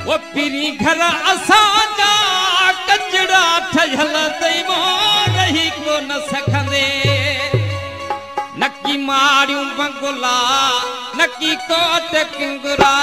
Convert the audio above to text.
वो पिरी घर असांजा कचड़ा ठहियल दैवो रही को न सखंदे नकी मारियूं बंगुला नकी कोट किंगुरा